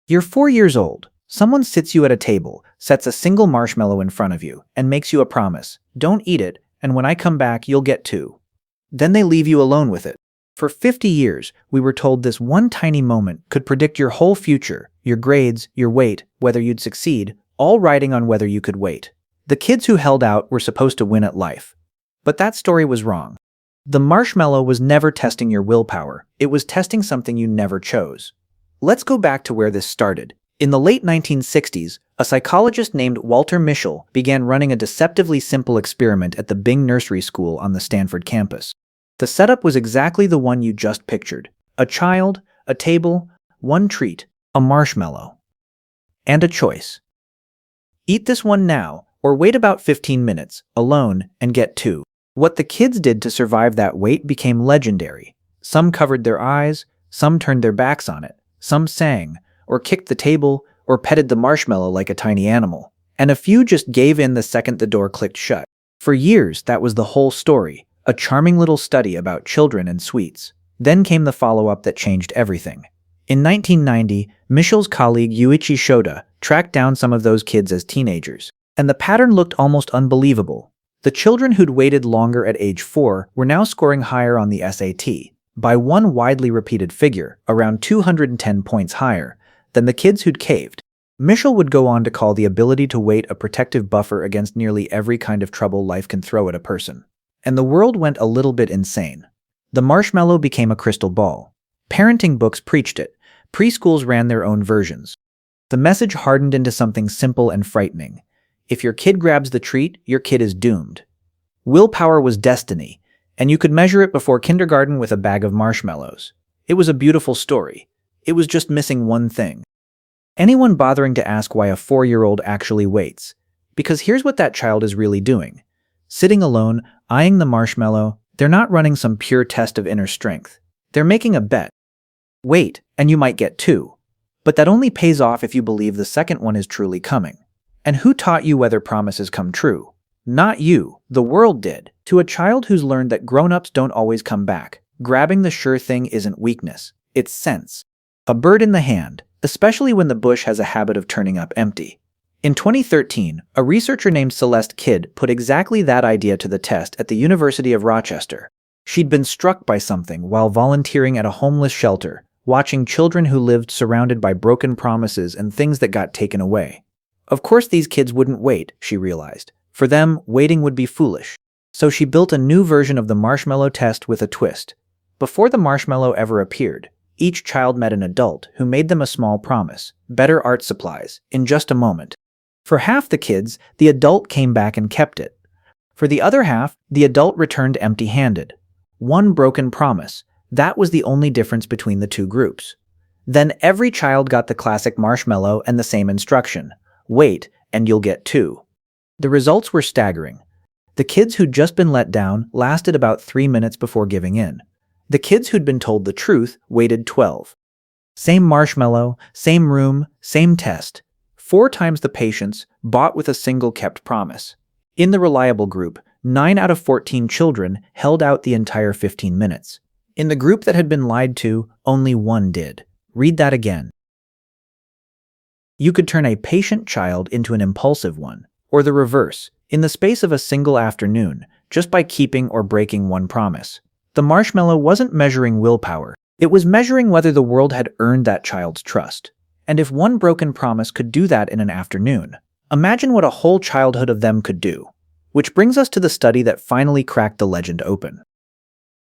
You're 4 years old. Someone sits you at a table, sets a single marshmallow in front of you, and makes you a promise. Don't eat it, and when I come back, you'll get 2. Then they leave you alone with it. For 50 years, we were told this one tiny moment could predict your whole future, your grades, your weight, whether you'd succeed, all riding on whether you could wait. The kids who held out were supposed to win at life. But that story was wrong. The marshmallow was never testing your willpower. It was testing something you never chose. Let's go back to where this started. In the late 1960s, a psychologist named Walter Mischel began running a deceptively simple experiment at the Bing Nursery School on the Stanford campus. The setup was exactly the one you just pictured. A child, a table, one treat, a marshmallow, and a choice. Eat this one now, or wait about 15 minutes, alone, and get 2. What the kids did to survive that wait became legendary. Some covered their eyes, some turned their backs on it, some sang, or kicked the table, or petted the marshmallow like a tiny animal. And a few just gave in the second the door clicked shut. For years, that was the whole story, a charming little study about children and sweets. Then came the follow-up that changed everything. In 1990, Mischel's colleague Yuichi Shoda tracked down some of those kids as teenagers, and the pattern looked almost unbelievable. The children who'd waited longer at age 4 were now scoring higher on the SAT, by one widely repeated figure, around 210 points higher, than the kids who'd caved. Mischel would go on to call the ability to wait a protective buffer against nearly every kind of trouble life can throw at a person. And the world went a little bit insane. The marshmallow became a crystal ball. Parenting books preached it. Preschools ran their own versions. The message hardened into something simple and frightening. If your kid grabs the treat, your kid is doomed. Willpower was destiny, and you could measure it before kindergarten with a bag of marshmallows. It was a beautiful story. It was just missing one thing. Anyone bothering to ask why a 4-year-old actually waits? Because here's what that child is really doing. Sitting alone, eyeing the marshmallow, they're not running some pure test of inner strength. They're making a bet. Wait, and you might get 2. But that only pays off if you believe the second one is truly coming. And who taught you whether promises come true? Not you, the world did. To a child who's learned that grown-ups don't always come back, grabbing the sure thing isn't weakness, it's sense. A bird in the hand, especially when the bush has a habit of turning up empty. In 2013, a researcher named Celeste Kidd put exactly that idea to the test at the University of Rochester. She'd been struck by something while volunteering at a homeless shelter, watching children who lived surrounded by broken promises and things that got taken away. Of course these kids wouldn't wait, she realized. For them, waiting would be foolish. So she built a new version of the marshmallow test with a twist. Before the marshmallow ever appeared, each child met an adult who made them a small promise, better art supplies, in just a moment. For half the kids, the adult came back and kept it. For the other half, the adult returned empty-handed. One broken promise. That was the only difference between the two groups. Then every child got the classic marshmallow and the same instruction. Wait, and you'll get 2. The results were staggering. The kids who'd just been let down lasted about 3 minutes before giving in. The kids who'd been told the truth waited 12. Same marshmallow, same room, same test. 4 times the patience, bought with a single kept promise. In the reliable group, 9 out of 14 children held out the entire 15 minutes. In the group that had been lied to, only 1 did. Read that again. You could turn a patient child into an impulsive one, or the reverse, in the space of a single afternoon, just by keeping or breaking one promise. The marshmallow wasn't measuring willpower. It was measuring whether the world had earned that child's trust. And if one broken promise could do that in an afternoon, imagine what a whole childhood of them could do. Which brings us to the study that finally cracked the legend open.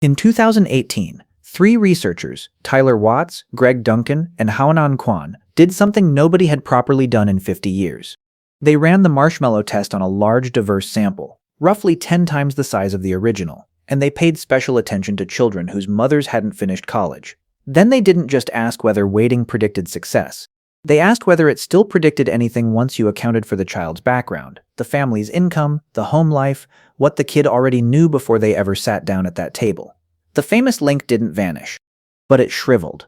In 2018, 3 researchers, Tyler Watts, Greg Duncan, and Duncan Quan, did something nobody had properly done in 50 years. They ran the marshmallow test on a large, diverse sample, roughly 10 times the size of the original, and they paid special attention to children whose mothers hadn't finished college. Then they didn't just ask whether waiting predicted success. They asked whether it still predicted anything once you accounted for the child's background, the family's income, the home life, what the kid already knew before they ever sat down at that table. The famous link didn't vanish, but it shriveled.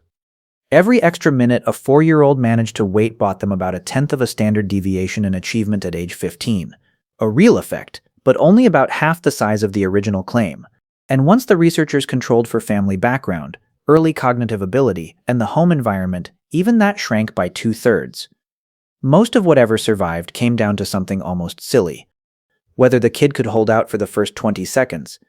Every extra minute a 4-year-old managed to wait bought them about 1/10 of a standard deviation in achievement at age 15. A real effect, but only about half the size of the original claim. And once the researchers controlled for family background, early cognitive ability, and the home environment, even that shrank by 2/3. Most of whatever survived came down to something almost silly. Whether the kid could hold out for the first 20 seconds.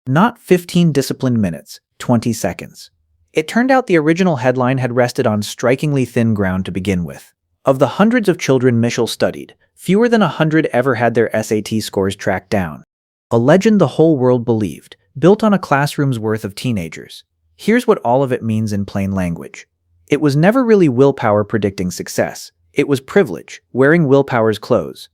Not 15 disciplined minutes, 20 seconds. It turned out the original headline had rested on strikingly thin ground to begin with. Of the hundreds of children Mischel studied, fewer than 100 ever had their SAT scores tracked down. A legend the whole world believed, built on a classroom's worth of teenagers. Here's what all of it means in plain language. It was never really willpower predicting success. It was privilege, wearing willpower's clothes.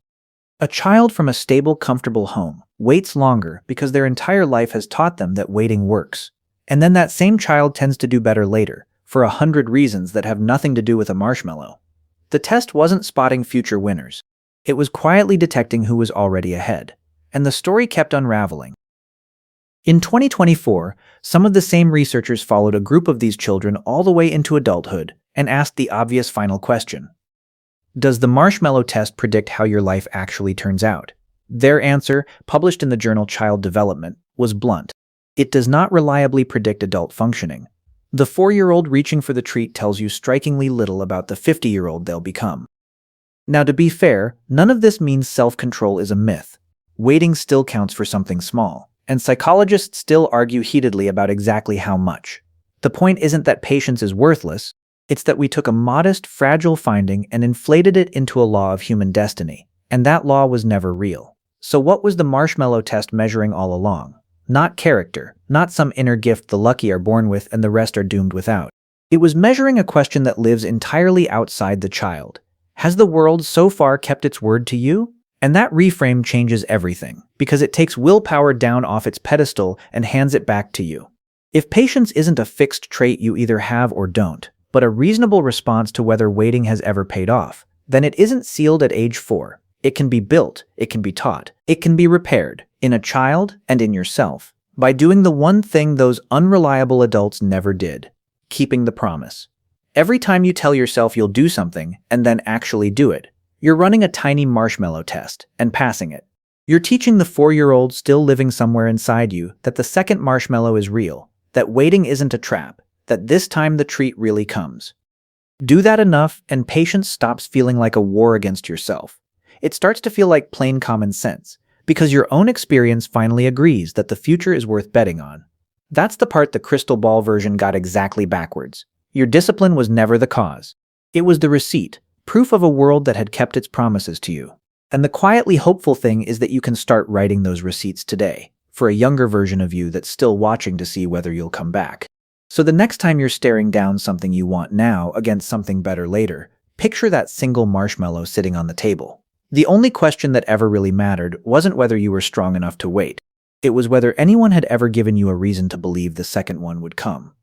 A child from a stable, comfortable home waits longer because their entire life has taught them that waiting works. And then that same child tends to do better later, for 100 reasons that have nothing to do with a marshmallow. The test wasn't spotting future winners. It was quietly detecting who was already ahead. And the story kept unraveling. In 2024, some of the same researchers followed a group of these children all the way into adulthood and asked the obvious final question. Does the marshmallow test predict how your life actually turns out? Their answer, published in the journal Child Development, was blunt. It does not reliably predict adult functioning. The 4-year-old reaching for the treat tells you strikingly little about the 50-year-old they'll become. Now, to be fair, none of this means self-control is a myth. Waiting still counts for something small, and psychologists still argue heatedly about exactly how much. The point isn't that patience is worthless, it's that we took a modest, fragile finding and inflated it into a law of human destiny, and that law was never real. So what was the marshmallow test measuring all along? Not character, not some inner gift the lucky are born with and the rest are doomed without. It was measuring a question that lives entirely outside the child. Has the world so far kept its word to you? And that reframe changes everything, because it takes willpower down off its pedestal and hands it back to you. If patience isn't a fixed trait you either have or don't, but a reasonable response to whether waiting has ever paid off, then it isn't sealed at age 4. It can be built, it can be taught, it can be repaired, in a child and in yourself, by doing the one thing those unreliable adults never did: keeping the promise. Every time you tell yourself you'll do something and then actually do it, you're running a tiny marshmallow test and passing it. You're teaching the 4-year-old still living somewhere inside you that the second marshmallow is real, that waiting isn't a trap, that this time the treat really comes. Do that enough and patience stops feeling like a war against yourself. It starts to feel like plain common sense, because your own experience finally agrees that the future is worth betting on. That's the part the crystal ball version got exactly backwards. Your discipline was never the cause. It was the receipt, proof of a world that had kept its promises to you. And the quietly hopeful thing is that you can start writing those receipts today, for a younger version of you that's still watching to see whether you'll come back. So the next time you're staring down something you want now against something better later, picture that single marshmallow sitting on the table. The only question that ever really mattered wasn't whether you were strong enough to wait. It was whether anyone had ever given you a reason to believe the second one would come.